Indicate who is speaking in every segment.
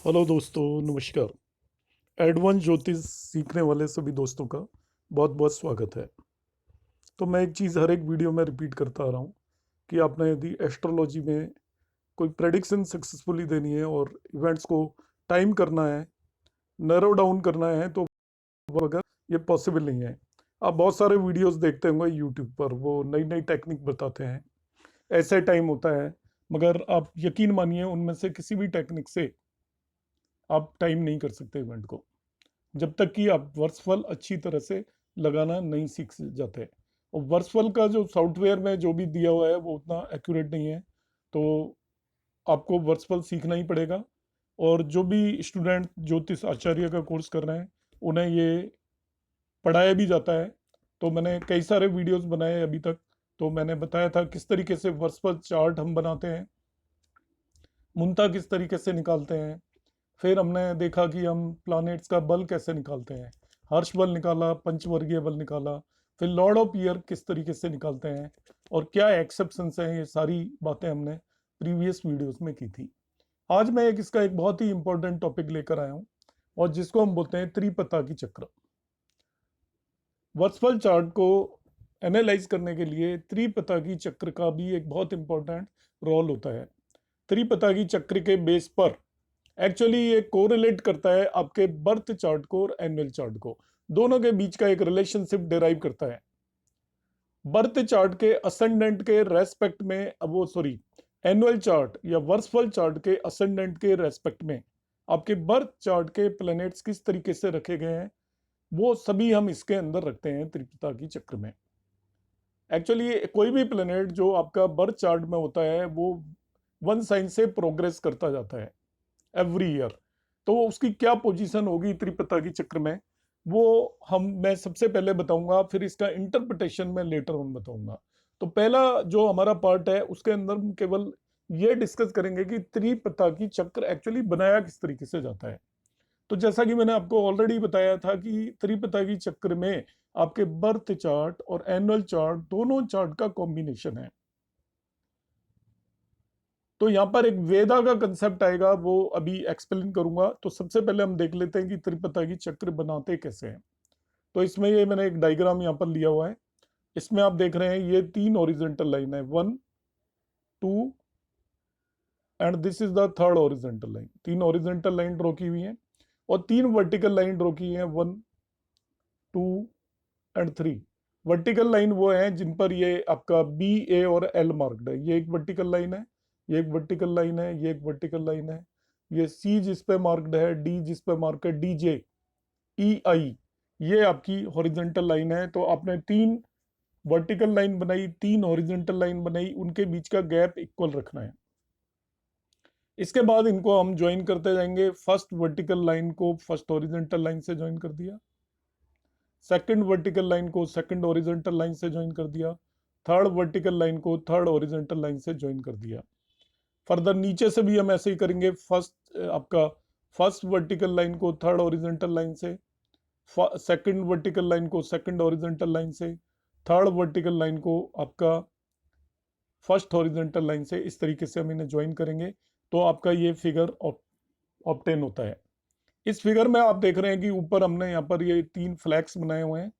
Speaker 1: Hello दोस्तों, नमस्कार। Advance ज्योतिष सीखने वाले सभी दोस्तों का बहुत बहुत स्वागत है। तो मैं एक चीज़ हर एक वीडियो में रिपीट करता आ रहा हूँ कि आपने यदि एस्ट्रोलॉजी में कोई प्रेडिक्शन सक्सेसफुली देनी है और इवेंट्स को टाइम करना है, नैरो डाउन करना है, तो वो अगर ये पॉसिबल नहीं है। आप बहुत सारे वीडियोस देखते होंगे यूट्यूब पर, वो नई नई टेक्निक बताते हैं, ऐसे टाइम होता है, मगर आप यकीन मानिए उनमें से किसी भी टेक्निक से आप टाइम नहीं कर सकते इवेंट को, जब तक कि आप वर्सफल अच्छी तरह से लगाना नहीं सीख जाते। और वर्सफल का जो सॉफ्टवेयर में जो भी दिया हुआ है वो उतना एक्यूरेट नहीं है, तो आपको वर्सफल सीखना ही पड़ेगा। और जो भी स्टूडेंट ज्योतिष आचार्य का कोर्स कर रहे हैं उन्हें ये पढ़ाया भी जाता है। तो मैंने कई सारे वीडियोस बनाए अभी तक। तो मैंने बताया था किस तरीके से वर्सफल चार्ट हम बनाते हैं, मुंता किस तरीके से निकालते हैं। फिर हमने देखा कि हम प्लैनेट्स का बल कैसे निकालते हैं, हर्ष बल निकाला, पंचवर्गीय बल निकाला, फिर लॉर्ड ऑफ ईयर किस तरीके से निकालते हैं और क्या एक्सेप्शंस हैं, ये सारी बातें हमने प्रीवियस वीडियोस में की थी। आज मैं इसका एक बहुत ही इंपॉर्टेंट टॉपिक लेकर आया हूँ और जिसको हम बोलते हैं त्रिपता की चक्र। वर्सफल चार्ट को एनालाइज करने के लिए त्रिपता की चक्र का भी एक बहुत इंपॉर्टेंट रोल होता है। त्रिपता की चक्र के बेस पर एक्चुअली ये कोरिलेट करता है आपके बर्थ चार्ट को और एनुअल चार्ट को, दोनों के बीच का एक रिलेशनशिप डिराइव करता है। बर्थ चार्ट के असेंडेंट के रेस्पेक्ट में, अब वो सॉरी, एनुअल चार्ट या वर्सफल चार्ट के असेंडेंट के रेस्पेक्ट में आपके बर्थ चार्ट के प्लैनेट्स किस तरीके से रखे गए हैं, वो सभी हम इसके अंदर रखते हैं त्रिपिता की चक्र में। एक्चुअली कोई भी प्लैनेट जो आपका बर्थ चार्ट में होता है वो वन साइन से प्रोग्रेस करता जाता है एवरी ईयर। तो उसकी क्या पोजीशन होगी त्रिपता की चक्र में, वो मैं सबसे पहले बताऊंगा, फिर इसका इंटरप्रिटेशन मैं लेटर ऑन बताऊंगा। तो पहला जो हमारा पार्ट है उसके अंदर हम केवल ये डिस्कस करेंगे कि त्रिपता की चक्र एक्चुअली बनाया किस तरीके से जाता है। तो जैसा कि मैंने आपको ऑलरेडी बताया था कि त्रिपता की चक्र में आपके बर्थ चार्ट और एनुअल चार्ट दोनों चार्ट का कॉम्बिनेशन है। तो यहाँ पर एक वेदा का कंसेप्ट आएगा, वो अभी एक्सप्लेन करूंगा। तो सबसे पहले हम देख लेते हैं कि त्रिपता की चक्र बनाते कैसे हैं। तो इसमें ये मैंने एक डायग्राम यहाँ पर लिया हुआ है। इसमें आप देख रहे हैं ये तीन ओरिजेंटल लाइन है, 1 2 and this is the third horizontal line. तीन ओरिजेंटल लाइन ड्रॉ की हुई है और तीन वर्टिकल लाइन ड्रॉ की है, 1 2 एंड 3। वर्टिकल लाइन वो है जिन पर ये आपका बी, ए और एल मार्क्ड है। ये एक वर्टिकल लाइन है, ये एक वर्टिकल लाइन है, ये एक वर्टिकल लाइन है। ये सी जिस पे मार्क्ड है, डी जिस पे मार्क है, डी जे, ई आई, ये आपकी हॉरिजॉन्टल लाइन है। तो आपने तीन वर्टिकल लाइन बनाई, तीन हॉरिजॉन्टल लाइन बनाई, उनके बीच का गैप इक्वल रखना है। इसके बाद इनको हम ज्वाइन करते जाएंगे। फर्स्ट वर्टिकल लाइन को फर्स्ट हॉरिजॉन्टल लाइन से ज्वाइन कर दिया, सेकंड वर्टिकल लाइन को सेकंड ओरिजेंटल लाइन से ज्वाइन कर दिया, थर्ड वर्टिकल लाइन को थर्ड ओरिजेंटल लाइन से ज्वाइन कर दिया। फर्दर नीचे से भी हम ऐसे ही करेंगे। आपका फर्स्ट वर्टिकल लाइन को थर्ड ओरिजेंटल लाइन से, सेकंड वर्टिकल लाइन को सेकंड ओरिजेंटल लाइन से, थर्ड वर्टिकल लाइन को आपका फर्स्ट हॉरिजॉन्टल लाइन से। इस तरीके से हम इन्हें ज्वाइन करेंगे तो आपका ये फिगर ऑब्टेन होता है। इस फिगर में आप देख रहे हैं कि ऊपर हमने यहाँ पर ये तीन फ्लैग्स बनाए हुए हैं।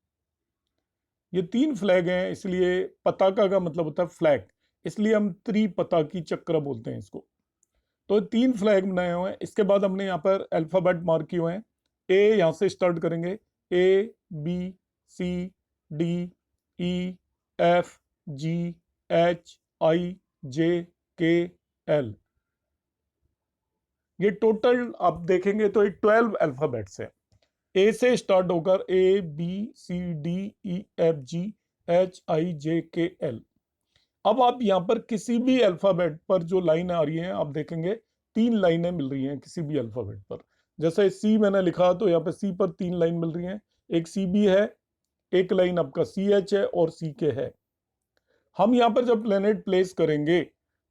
Speaker 1: ये तीन फ्लैग हैं, इसलिए पताका का मतलब होता है फ्लैग, इसलिए हम त्रिपता की चक्र बोलते हैं इसको। तो तीन फ्लैग बनाए हुए हैं। इसके बाद हमने यहाँ पर अल्फाबेट मार्क किए हुए हैं। ए यहाँ से स्टार्ट करेंगे, A B C D E F G H I J K L. ये टोटल आप देखेंगे तो ये 12 अल्फाबेट्स है। ए से स्टार्ट होकर A B C D E F G H I J K L. अब आप यहाँ पर किसी भी अल्फाबेट पर जो लाइन आ रही है आप देखेंगे तीन लाइनें मिल रही हैं किसी भी अल्फाबेट पर। जैसे सी मैंने लिखा तो यहाँ पे सी पर तीन लाइन मिल रही हैं, एक सी बी है, एक लाइन आपका सी एच है और सी के है। हम यहाँ पर जब प्लेनेट प्लेस करेंगे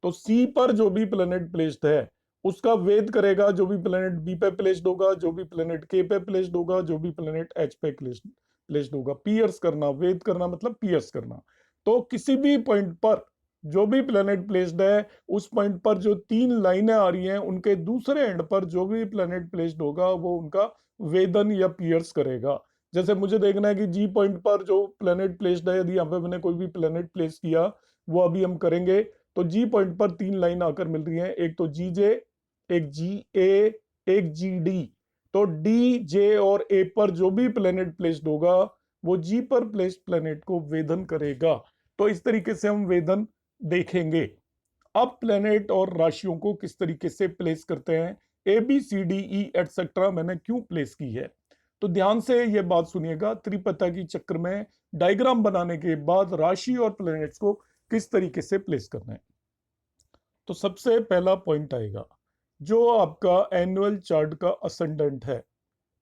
Speaker 1: तो सी पर जो भी प्लेनेट प्लेस्ड है उसका वेद करेगा, जो भी प्लेनेट बी पे प्लेस्ड होगा, जो भी प्लेनेट के पे प्लेस्ड होगा, जो भी प्लेनेट एच पे प्लेस्ड होगा। पियर्स करना, वेद करना मतलब पियर्स करना। तो किसी भी पॉइंट पर जो भी प्लेनेट प्लेस्ड है उस पॉइंट पर जो 3 लाइनें आ रही हैं उनके दूसरे एंड पर जो भी प्लेनेट प्लेस्ड होगा वो उनका वेदन या पियर्स करेगा। जैसे मुझे देखना है कि जी पॉइंट पर जो प्लेनेट प्लेस्ड है, यदि यहाँ पे मैंने कोई भी प्लेनेट प्लेस किया, वो अभी हम करेंगे। तो जी पॉइंट पर 3 लाइन आकर मिल रही हैं, एक तो जी जे, एक जी ए, एक जी डी। तो डी, जे और ए पर जो भी प्लेनेट प्लेस्ड होगा वो जी पर प्लेस्ड प्लेनेट को वेदन करेगा। तो इस तरीके से हम वेदन देखेंगे। अब प्लेनेट और राशियों को किस तरीके से प्लेस करते हैं, A B C D E etcetera मैंने क्यों प्लेस की है। तो ध्यान से ये बात सुनिएगा, त्रिपता की चक्र में डायग्राम बनाने के बाद राशि और प्लेनेट्स को किस तरीके से प्लेस करना है। तो सबसे पहला पॉइंट आएगा जो आपका एनुअल चार्ट का असेंडेंट है।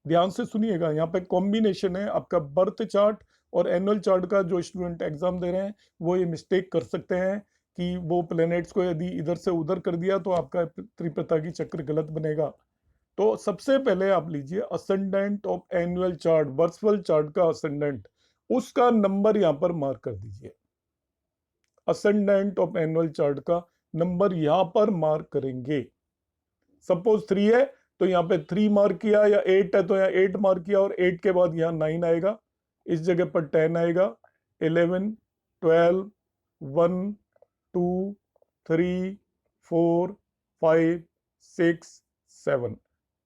Speaker 1: ध्यान से सुनिएगा, यहाँ पे कॉम्बिनेशन है आपका बर्थ चार्ट और एनुअल चार्ट का। जो स्टूडेंट एग्जाम दे रहे हैं वो ये मिस्टेक कर सकते हैं कि वो प्लैनेट्स को यदि इधर से उधर कर दिया तो आपका त्रिपता की चक्र गलत बनेगा। तो सबसे पहले आप लीजिए ascendant of annual chart, virtual chart का असेंडेंट, उसका नंबर यहाँ पर मार्क कर दीजिए। असेंडेंट ऑफ एनुअल चार्ट का नंबर यहाँ पर मार्क करेंगे। सपोज 3 है तो यहाँ पे 3 मार्क किया, या 8 है तो यहाँ 8 मार्क किया, और 8 के बाद यहाँ 9 आएगा, इस जगह पर 10 आएगा, 11, 12, 1, 2, 3, 4, 5, 6, 7,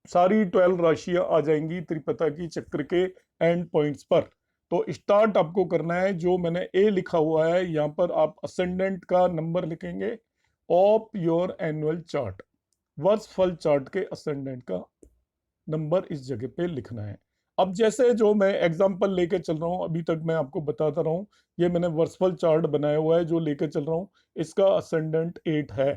Speaker 1: सारी 12 राशियां आ जाएंगी त्रिपता की चक्र के एंड पॉइंट्स पर। तो स्टार्ट आपको करना है, जो मैंने ए लिखा हुआ है यहाँ पर आप असेंडेंट का नंबर लिखेंगे ऑफ योर एनुअल चार्ट। वर्षफल चार्ट के असेंडेंट का नंबर इस जगह पे लिखना है। अब जैसे जो मैं एग्जांपल लेके चल रहा हूं, अभी तक मैं आपको बताता रहा हूं, ये मैंने वर्षफल चार्ट बनाया हुआ है जो लेके चल रहा हूं, इसका असेंडेंट 8 है।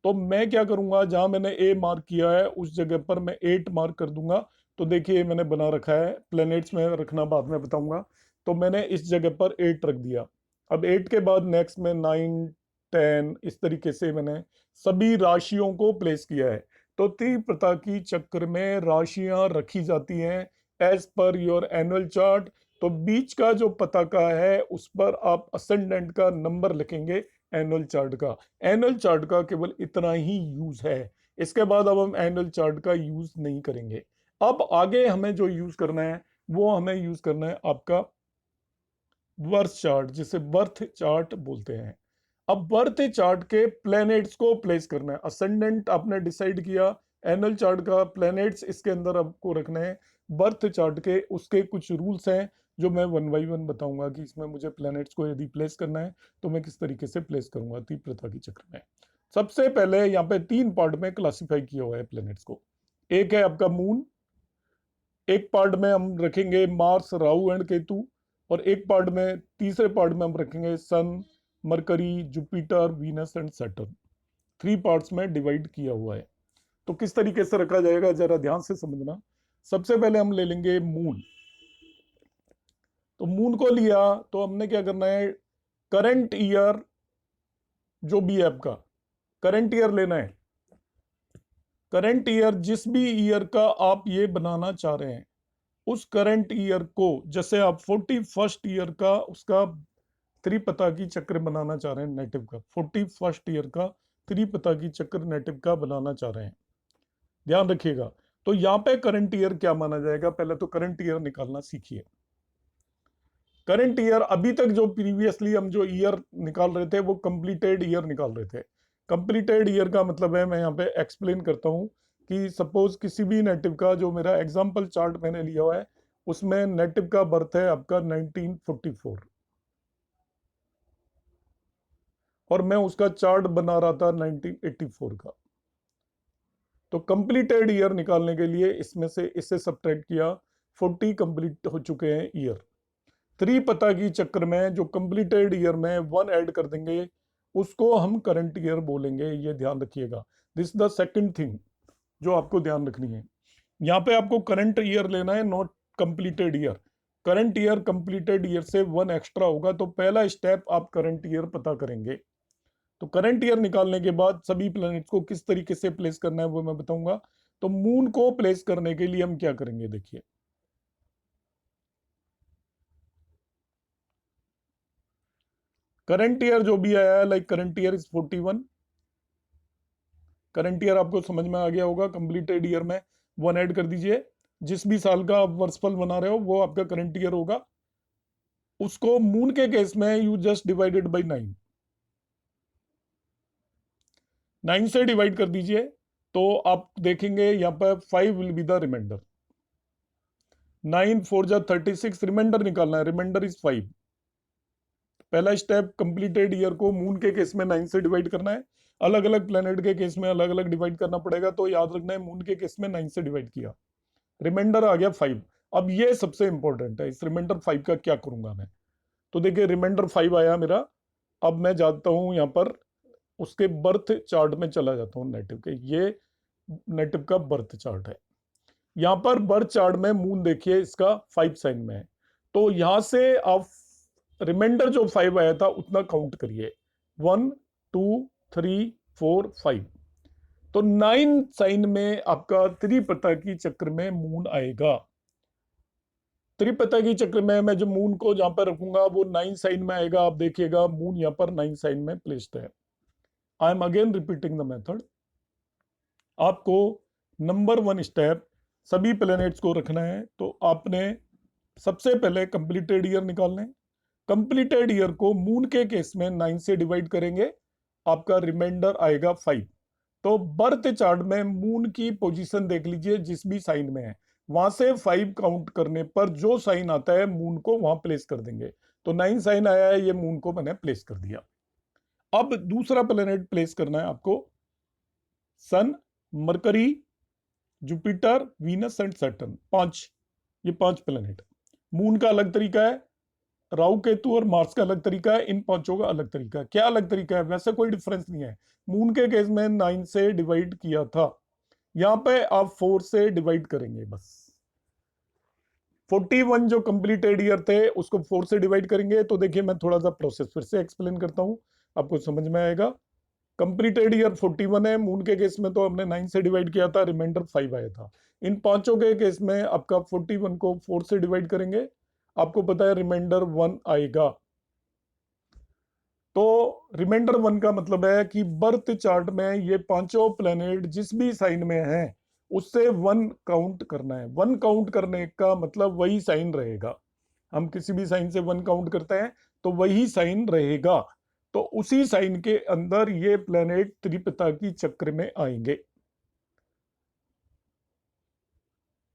Speaker 1: तो मैं क्या करूंगा, जहां मैंने ए मार्क किया है उस जगह पर मैं 8 मार्क कर दूंगा। तो देखिए मैंने बना रखा है, प्लैनेट्स में रखना बाद में बताऊंगा। तो मैंने इस जगह पर 8 रख दिया। अब 8 के बाद नेक्स्ट में 9, 10, इस तरीके से मैंने सभी राशियों को प्लेस किया है। तो त्रिपता की चक्र में राशियां रखी जाती हैं as per your annual chart. तो बीच का जो पताका है उस पर आप असेंडेंट का नंबर लिखेंगे एनुअल चार्ट का। एनुअल चार्ट का केवल इतना ही यूज है, इसके बाद अब हम एनुअल चार्ट का यूज नहीं करेंगे। अब आगे हमें जो यूज करना है वो हमें यूज करना है आपका वर्थ चार्ट, जिसे बर्थ चार्ट बोलते हैं। अब बर्थ चार्ट के प्लैनेट्स को प्लेस करना है। असेंडेंट आपने डिसाइड किया, एनुअल चार्ट का प्लैनेट्स इसके अंदर आपको रखना है। बर्थ चार्ट के उसके कुछ रूल्स हैं जो मैं वन बाई वन बताऊंगा कि इसमें मुझे प्लैनेट्स को यदि प्लेस करना है तो मैं किस तरीके से प्लेस करूंगा त्रिपता की चक्र में। सबसे पहले यहाँ पे 3 पार्ट में क्लासिफाई किया हुआ है प्लैनेट्स को। एक है आपका मून, एक पार्ट में हम रखेंगे मार्स, राहु एंड केतु, और एक पार्ट में, तीसरे पार्ट में हम रखेंगे Sun, Mercury, Jupiter, Venus and Saturn. 3 parts में डिवाइड किया हुआ है। तो किस तरीके से रखा जाएगा जरा ध्यान से समझना। सबसे पहले हम ले लेंगे मून। तो मून को लिया तो हमने क्या करना है, करंट ईयर जो भी है आपका, करंट ईयर लेना है। करंट ईयर जिस भी ईयर का आप ये बनाना चाह रहे हैं उस करंट ईयर को, जैसे आप 41st ईयर का उसका त्रिपता की चक्र बनाना चाह रहे हैं नेटिव का, 41st ईयर का त्रिपता की चक्र नेटिव का बनाना चाह रहे हैं, ध्यान रखिएगा। तो यहाँ पे करंट ईयर क्या माना जाएगा, पहले तो करंट ईयर निकालना सीखिए। करंट ईयर अभी तक जो प्रीवियसली हम जो ईयर निकाल रहे थे वो कंप्लीटेड ईयर निकाल रहे थे। कंप्लीटेड ईयर का मतलब है, मैं यहाँ पे एक्सप्लेन करता हूँ कि सपोज किसी भी नेटिव का, जो मेरा एग्जाम्पल चार्ट मैंने लिया हुआ है उसमें नेटिव का बर्थ है आपका 1944, और मैं उसका चार्ट बना रहा था 1984 का। तो कंप्लीटेड ईयर निकालने के लिए इसमें से इससे सब्ट्रैक्ट किया, 40 कंप्लीट हो चुके हैं ईयर। त्रिपता की चक्र में जो कंप्लीटेड ईयर में 1 ऐड कर देंगे उसको हम करंट ईयर बोलेंगे, ये ध्यान रखिएगा। दिस द सेकंड थिंग जो आपको ध्यान रखनी है। यहाँ पे आपको करंट ईयर लेना है, not completed year. Current year completed year से 1 एक्स्ट्रा होगा, तो पहला स्टेप आप करंट ईयर पता करेंगे। तो करंट ईयर निकालने के बाद सभी प्लैनेट्स को किस तरीके से प्लेस करना है वो मैं बताऊंगा। तो मून को प्लेस करने के लिए हम क्या करेंगे, देखिए। करंट ईयर जो भी आया है, like current year is 41, current year आपको समझ में आ गया होगा। कंप्लीटेड ईयर में 1 ऐड कर दीजिए। जिस भी साल का आप वर्षफल बना रहे हो वो आपका करंट ईयर होगा। उसको मून के केस में यू जस्ट डिवाइडेड बाई 9, 9 से डिवाइड कर दीजिए तो आप देखेंगे यहाँ पर 5 विल बी द रिमाइंडर। 9 4 जा 36, रिमाइंडर निकालना है, रिमाइंडर इज 5। पहला स्टेप कंप्लीटेड ईयर को मून के केस में 9 से डिवाइड करना है, अलग अलग प्लेनेट के केस में अलग अलग डिवाइड करना पड़ेगा, तो याद रखना है मून के केस में 9 से डिवाइड किया, रिमाइंडर आ गया 5। अब ये सबसे इंपॉर्टेंट है, इस रिमाइंडर 5 का क्या करूंगा मैं। तो देखिए रिमाइंडर 5 आया मेरा। अब मैं जाता हूं यहाँ पर उसके बर्थ चार्ट में चला जाता हूँ नेटिव के। ये नेटिव का बर्थ चार्ट है। यहाँ पर बर्थ चार्ट में मून देखिए इसका 5 साइन में है, तो यहां से आप रिमाइंडर जो 5 आया था उतना काउंट करिए, 1 2 3 4 5। तो 9 साइन में आपका त्रिपता की चक्र में मून आएगा। त्रिपता की चक्र में मैं जो मून को जहां पर रखूंगा वो 9 साइन में आएगा। आप देखिएगा मून यहाँ पर 9 साइन में प्लेस्ड है। I am again repeating the method. आपको नंबर 1 स्टेप सभी प्लैनेट्स को रखना है, तो आपने सबसे पहले कंप्लीटेड ईयर निकालना है। कंप्लीटेड ईयर को मून के केस में 9 से डिवाइड करेंगे, आपका रिमाइंडर आएगा 5। तो बर्थ चार्ट में मून की पोजीशन देख लीजिए, जिस भी साइन में है वहां से 5 काउंट करने पर जो साइन आता है मून को वहां प्लेस कर देंगे। तो 9 साइन आया है, ये मून को मैंने प्लेस कर दिया। अब दूसरा प्लेनेट प्लेस करना है आपको, Sun, Mercury, Jupiter, Venus and Saturn, 5। ये 5 प्लेनेट। मून का अलग तरीका है, राहु केतु और मार्स का अलग तरीका है, इन पांचों का अलग तरीका है। क्या अलग तरीका है, वैसे कोई डिफरेंस नहीं है। मून के केस में 9 से डिवाइड किया था, यहां पे आप 4 से डिवाइड करेंगे बस। 41 जो कंप्लीटेड ईयर थे उसको 4 से डिवाइड करेंगे। तो देखिए मैं थोड़ा सा प्रोसेस फिर से एक्सप्लेन करता हूं, आपको समझ में आएगा। कंप्लीटेड ईयर 41 है, मून के केस में तो हमने 9 से डिवाइड किया था, रिमाइंडर 5 आया था। इन पांचों के केस में आपका 41 को 4 से डिवाइड करेंगे, आपको पता है रिमाइंडर 1 आएगा। तो रिमाइंडर 1 का मतलब है कि बर्थ चार्ट में ये पांचों प्लेनेट जिस भी साइन में है उससे 1 काउंट करना है। 1 काउंट करने का मतलब वही साइन रहेगा। हम किसी भी साइन से 1 काउंट करते हैं तो वही साइन रहेगा। तो उसी साइन के अंदर ये प्लेनेट त्रिपिता की चक्र में आएंगे।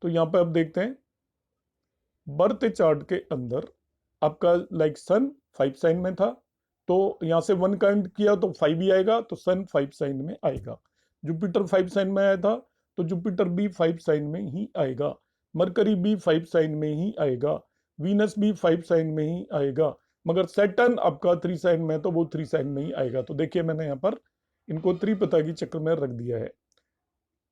Speaker 1: तो यहां पे आप देखते हैं बर्थ चार्ट के अंदर आपका लाइक सन 5 साइन में था, तो यहां से 1 काउंट किया तो 5 ही आएगा, तो सन 5 साइन में आएगा। जुपिटर 5 साइन में आया था तो जुपिटर भी 5 साइन में ही आएगा। मरकरी भी 5 साइन में ही आएगा। वीनस भी 5 साइन में ही आएगा। मगर सैटर्न आपका 3 साइन में है तो वो 3 साइन में ही आएगा। तो देखिए मैंने यहाँ पर इनको त्रिपता की चक्र में रख दिया है।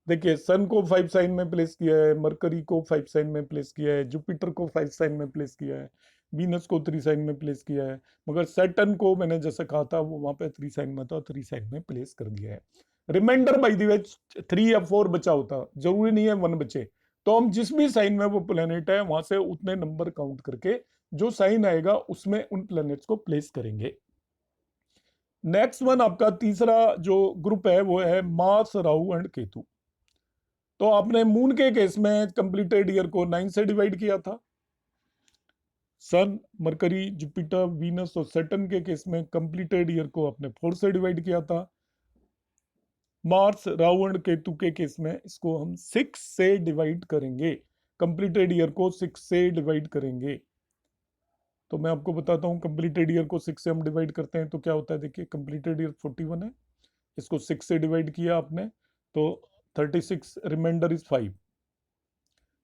Speaker 1: देखिए सन को 5 साइन में प्लेस किया है, मरकरी को 5 साइन में प्लेस किया है, जुपिटर को 5 साइन में प्लेस किया है, वीनस को 3 साइन में प्लेस किया है। मगर सैटर्न को मैंने जैसे कहा था वो वहां पे 3 साइन में था, 3 साइन में प्लेस कर दिया है। रिमाइंडर बाय द वे 3 या 4 बचा होता, जरूरी नहीं है 1 बचे। तो हम जिस भी साइन में वो प्लेनेट है वहां से उतने नंबर काउंट करके जो साइन आएगा उसमें उन प्लेनेट्स को प्लेस करेंगे। नेक्स्ट वन आपका तीसरा जो ग्रुप है वो है मार्स, राहु एंड केतु। तो आपने मून के केस में कंप्लीटेड ईयर को 9 से डिवाइड किया था। सन, मरकरी, जुपिटर, वीनस और सैटर्न के केस में कंप्लीटेड ईयर को आपने 4 से डिवाइड किया था। मार्स, राहु एंड केतु के केस में इसको हम 6 से डिवाइड करेंगे। कंप्लीटेड ईयर को 6 से डिवाइड करेंगे। तो मैं आपको बताता हूं कंप्लीटेड ईयर को 6 से हम डिवाइड करते हैं तो क्या होता है। देखिए कंप्लीटेड ईयर 41 है, इसको 6 से डिवाइड किया आपने तो 36, रिमाइंडर इज 5।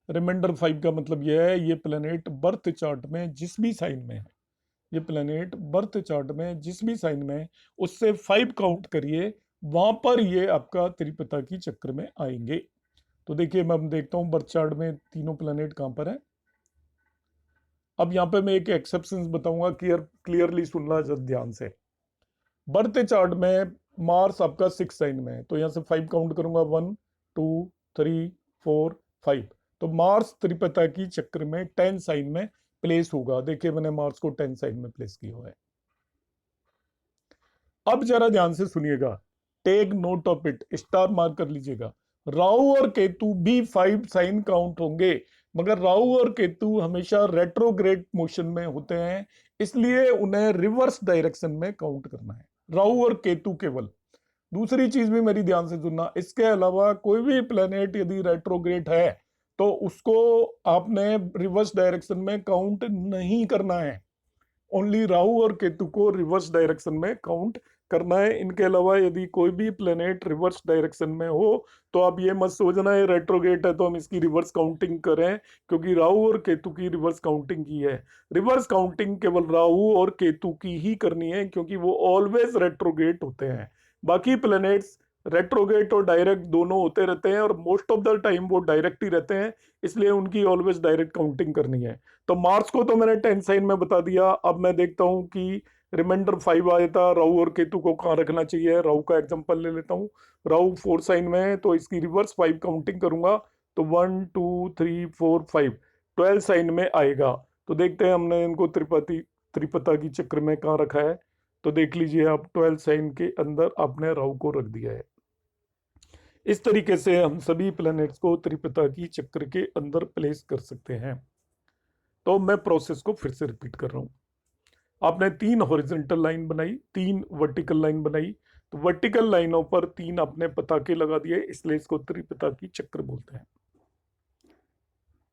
Speaker 1: रिमाइंडर 5 का मतलब यह है ये प्लेनेट बर्थ चार्ट में जिस भी साइन में है, ये प्लेनेट बर्थ चार्ट में जिस भी साइन में है उससे 5 काउंट करिए, वहां पर ये आपका त्रिपता की चक्र में आएंगे। तो देखिए मैं देखता हूं बर्थ चार्ट में तीनों प्लेनेट कहां पर है। अब यहाँ पे मैं एक एक्सेप्शन बताऊंगा, क्लियरली सुनना ध्यान से। बर्थ चार्ट में मार्स आपका 6 साइन में है, तो यहाँ से 5 काउंट करूंगा, 1 2 3 4 5। तो मार्स त्रिपता की चक्र में 10 साइन में प्लेस होगा। देखिए मैंने मार्स को 10 साइन में प्लेस किया हुआ है। अब जरा ध्यान से सुनिएगा, take note of it, star mark कर लीजिएगा। राहु और केतु भी 5 साइन काउंट होंगे, मगर राहु और केतु हमेशा रेट्रोग्रेड मोशन में होते हैं, इसलिए उन्हें रिवर्स डायरेक्शन में काउंट करना है, राहु और केतु केवल। दूसरी चीज भी मेरी ध्यान से सुनना, इसके अलावा कोई भी प्लेनेट यदि रेट्रोग्रेड है तो उसको आपने रिवर्स डायरेक्शन में काउंट नहीं करना है, ओनली राहु और केतु को रिवर्स डायरेक्शन में काउंट करना है। इनके अलावा यदि कोई भी प्लेनेट रिवर्स डायरेक्शन में हो तो आप ये मत सोचना है रेट्रोगेट है तो हम इसकी रिवर्स काउंटिंग करें, क्योंकि राहु और केतु की रिवर्स काउंटिंग की है। रिवर्स काउंटिंग केवल राहु और केतु की ही करनी है, क्योंकि वो ऑलवेज रेट्रोगेट होते हैं। बाकी प्लेनेट्स रेट्रोगेट और डायरेक्ट दोनों होते रहते हैं, और मोस्ट ऑफ द टाइम वो डायरेक्ट ही रहते हैं, इसलिए उनकी ऑलवेज डायरेक्ट काउंटिंग करनी है। तो मार्स को तो मैंने 10 साइन में बता दिया। अब मैं देखता हूं कि रिमाइंडर 5 आया था, राहु और केतु को कहाँ रखना चाहिए। राहु का एग्जांपल ले लेता हूँ। राहु 4 साइन में है तो इसकी रिवर्स 5 काउंटिंग करूंगा तो 1 2 3 4 5 12 साइन में आएगा। तो देखते हैं हमने इनको त्रिपता की चक्र में कहाँ रखा है। तो देख लीजिए आप, 12 साइन के अंदर आपने राहु को रख दिया है। इस तरीके से हम सभी प्लैनेट्स को त्रिपता की चक्र के अंदर प्लेस कर सकते हैं। तो मैं प्रोसेस को फिर से रिपीट कर रहा हूं। आपने 3 हॉरिजॉन्टल लाइन बनाई, 3 वर्टिकल लाइन बनाई, तो वर्टिकल लाइनों पर 3 आपने पताके लगा दिए, इसलिए इसको त्रिपता की चक्र बोलते हैं।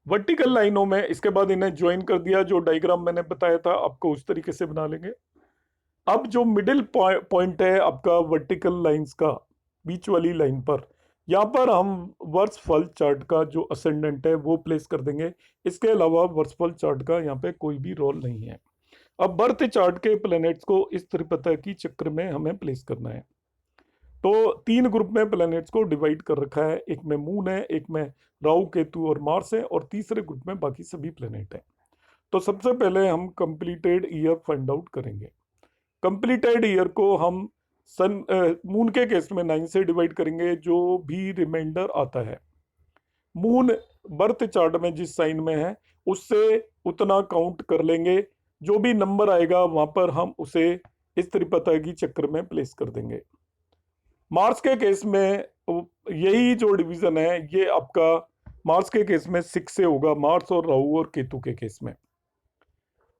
Speaker 1: वर्टिकल लाइनों में इसके बाद इन्हें ज्वाइन कर दिया, जो डायग्राम मैंने बताया था आपको उस तरीके से बना लेंगे। अब जो मिडिल पॉइंट है आपका वर्टिकल लाइंस का, बीच वाली लाइन पर, यहाँ पर हम वर्सफल चार्ट का जो असेंडेंट है वो प्लेस कर देंगे। इसके अलावा वर्सफल चार्ट का यहाँ पे कोई भी रोल नहीं है। अब बर्थ चार्ट के प्लैनेट्स को इस त्रिपता की चक्र में हमें प्लेस करना है। तो 3 ग्रुप में प्लैनेट्स को डिवाइड कर रखा है, एक में मून है, एक में राहु केतु और मार्स है, और तीसरे ग्रुप में बाकी सभी प्लैनेट हैं। तो सबसे पहले हम कंप्लीटेड ईयर फाइंड आउट करेंगे। कंप्लीटेड ईयर को हम मून के केस में 9 से डिवाइड करेंगे, जो भी रिमाइंडर आता है। मून बर्थ चार्ट में जिस साइन में है उससे उतना काउंट कर लेंगे, जो भी नंबर आएगा वहां पर हम उसे इस त्रिपता की चक्र में प्लेस कर देंगे। मार्स के केस में यही जो डिवीजन है ये आपका मार्स के केस में 6 से होगा, मार्स और राहु और केतु के केस में,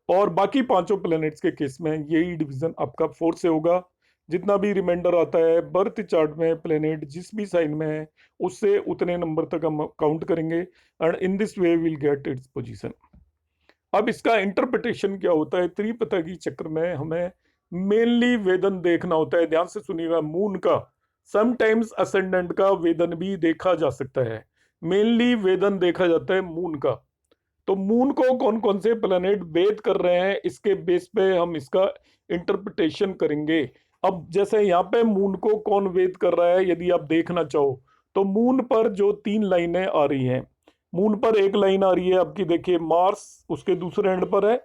Speaker 1: और बाकी पांचों प्लैनेट्स के केस में यही डिवीजन आपका 4 से होगा। जितना भी रिमाइंडर आता है बर्थ चार्ट में प्लेनेट जिस भी साइन में है उससे उतने नंबर तक हम काउंट करेंगे, and in this way will get its position. अब इसका इंटरप्रिटेशन क्या होता है, त्रिपता की चक्र में हमें मेनली वेदन देखना होता है। ध्यान से सुनिएगा, मून का, समटाइम्स असेंडेंट का वेदन भी देखा जा सकता है, मेनली वेदन देखा जाता है मून का। तो मून को कौन कौन से प्लैनेट वेद कर रहे हैं इसके बेस पे हम इसका इंटरप्रिटेशन करेंगे। अब जैसे यहाँ पे मून को कौन वेद कर रहा है यदि आप देखना चाहो तो मून पर जो 3 लाइनें आ रही हैं, मून पर एक लाइन आ रही है आपकी, देखिए मार्स उसके दूसरे एंड पर है,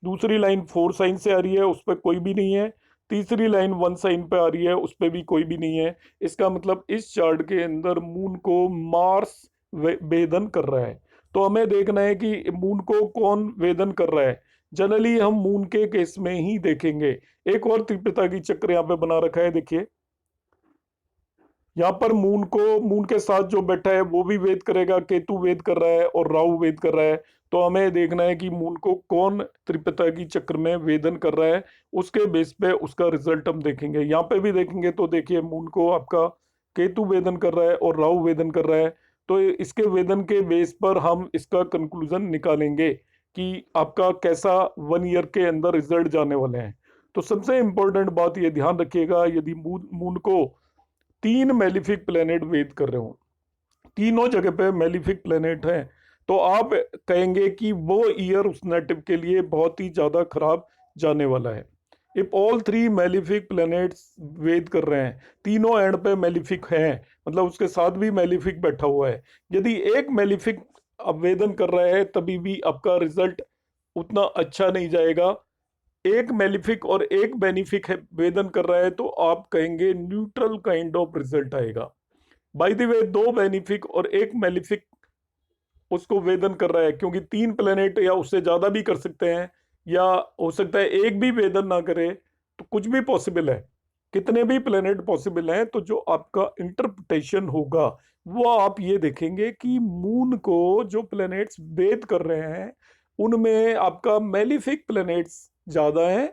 Speaker 1: दूसरी लाइन 4 साइन से आ रही है उस पर कोई भी नहीं है, तीसरी लाइन 1 साइन पे आ रही है उस पर भी कोई भी नहीं है। इसका मतलब इस चार्ट के अंदर मून को मार्स वेदन कर रहा है। तो हमें देखना है कि मून को कौन वेदन कर रहा है। जनरली हम मून के केस में ही देखेंगे। एक और त्रिपता की चक्र यहाँ पे बना रखा है, देखिए यहाँ पर मून के साथ जो बैठा है वो भी वेद करेगा, केतु वेद कर रहा है और राहु वेद कर रहा है। तो हमें देखना है कि मून को कौन त्रिपता की चक्र में वेदन कर रहा है, उसके बेस पे उसका रिजल्ट हम देखेंगे। यहाँ पे भी देखेंगे तो देखिए मून को आपका केतु वेदन कर रहा है और राहु वेदन कर रहा है। तो इसके वेदन के बेस पर हम इसका कंक्लूजन निकालेंगे कि आपका कैसा 1 ईयर के अंदर रिजल्ट जाने वाले हैं। तो सबसे इंपॉर्टेंट बात ये ध्यान रखिएगा, यदि मून को 3 मेलिफिक प्लेनेट वेद कर रहे हो, तीनों जगह पे मेलिफिक प्लेनेट है, तो आप कहेंगे कि वो ईयर उस नेटिव के लिए बहुत ही ज्यादा खराब जाने वाला है। इफ ऑल 3 मेलिफिक प्लेनेट्स वेद कर रहे हैं, तीनों एंड पे मेलिफिक हैं, मतलब उसके साथ भी मेलिफिक बैठा हुआ है, यदि एक मेलिफिक वेदन कर रहा है तभी भी आपका रिजल्ट उतना अच्छा नहीं जाएगा। एक मेलिफिक और एक बेनिफिक है वेदन कर रहा है तो आप कहेंगे न्यूट्रल काइंड ऑफ रिजल्ट आएगा। बाय द वे 2 बेनिफिक और एक मेलिफिक उसको वेदन कर रहा है, क्योंकि 3 प्लेनेट या उससे ज्यादा भी कर सकते हैं, या हो सकता है एक भी वेदन ना करे, तो कुछ भी पॉसिबल है। कितने भी प्लेनेट पॉसिबल हैं, तो जो आपका इंटरप्रिटेशन होगा वो आप ये देखेंगे कि मून को जो प्लेनेट्स बेद कर रहे हैं उनमें आपका मेलिफिक प्लेनेट्स ज्यादा है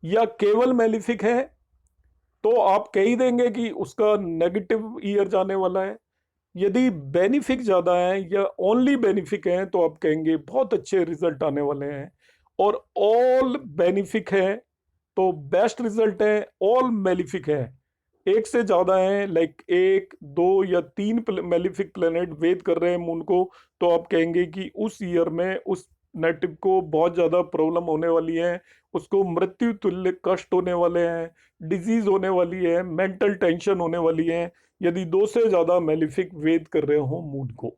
Speaker 1: या केवल मेलिफिक है, तो आप कह ही देंगे कि उसका नेगेटिव ईयर जाने वाला है। यदि बेनिफिक ज्यादा है या ओनली बेनिफिक है तो आप कहेंगे बहुत अच्छे रिजल्ट आने वाले हैं। और ऑल बेनिफिक है तो बेस्ट रिजल्ट है। ऑल मेलिफिक है, एक से ज्यादा है, लाइक एक दो या तीन मेलिफिक प्लेनेट वेद कर रहे हैं मून को, तो आप कहेंगे कि उस ईयर में उस नेटिव को बहुत ज्यादा प्रॉब्लम होने वाली है, उसको मृत्यु तुल्य कष्ट होने वाले हैं, डिजीज होने वाली है, मेंटल टेंशन होने वाली है, यदि दो से ज्यादा मेलिफिक वेद कर रहे हो मून को।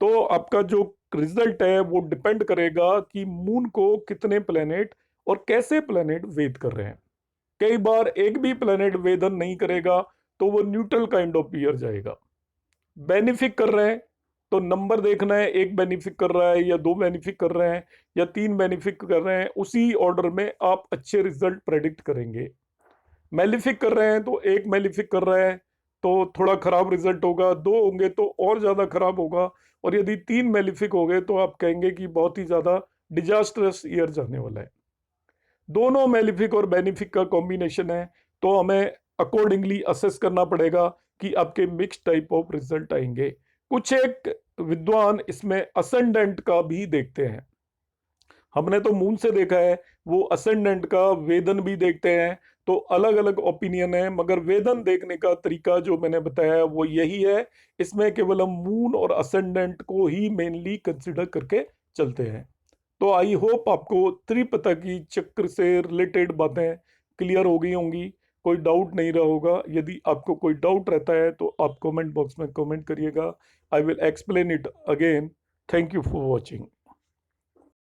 Speaker 1: तो आपका जो रिजल्ट है वो डिपेंड करेगा कि मून को कितने प्लेनेट और कैसे प्लेनेट वेद कर रहे हैं। कई बार एक भी प्लेनेट वेदन नहीं करेगा तो वो न्यूट्रल काइंड ऑफ ईयर जाएगा। बेनिफिक कर रहे हैं तो नंबर देखना है, एक बेनिफिक कर रहा है या दो बेनिफिक कर रहे हैं या तीन बेनिफिक कर रहे हैं, उसी ऑर्डर में आप अच्छे रिजल्ट प्रेडिक्ट करेंगे। मेलिफिक कर रहे हैं तो एक मेलिफिक कर रहा है तो थोड़ा खराब रिजल्ट होगा, दो होंगे तो और ज्यादा खराब होगा, और यदि तीन मेलिफिक हो गए तो आप कहेंगे कि बहुत ही ज्यादा डिजास्टरस ईयर जाने वाला है। दोनों मेलिफिक और बेनिफिक का कॉम्बिनेशन है, तो हमें अकॉर्डिंगली असेस करना पड़ेगा कि आपके मिक्स टाइप ऑफ रिजल्ट आएंगे। कुछ एक विद्वान इसमें असेंडेंट का भी देखते हैं, हमने तो मून से देखा है, वो असेंडेंट का वेदन भी देखते हैं। तो अलग अलग ओपिनियन है, मगर वेदन देखने का तरीका जो मैंने बताया वो यही है। इसमें केवल हम मून और असेंडेंट को ही मेनली कंसिडर करके चलते हैं। तो आई होप आपको त्रिपता की चक्र से रिलेटेड बातें क्लियर हो गई होंगी, कोई डाउट नहीं रहा होगा। यदि आपको कोई डाउट रहता है तो आप कमेंट बॉक्स में कमेंट करिएगा, I will explain it again. Thank you for watching.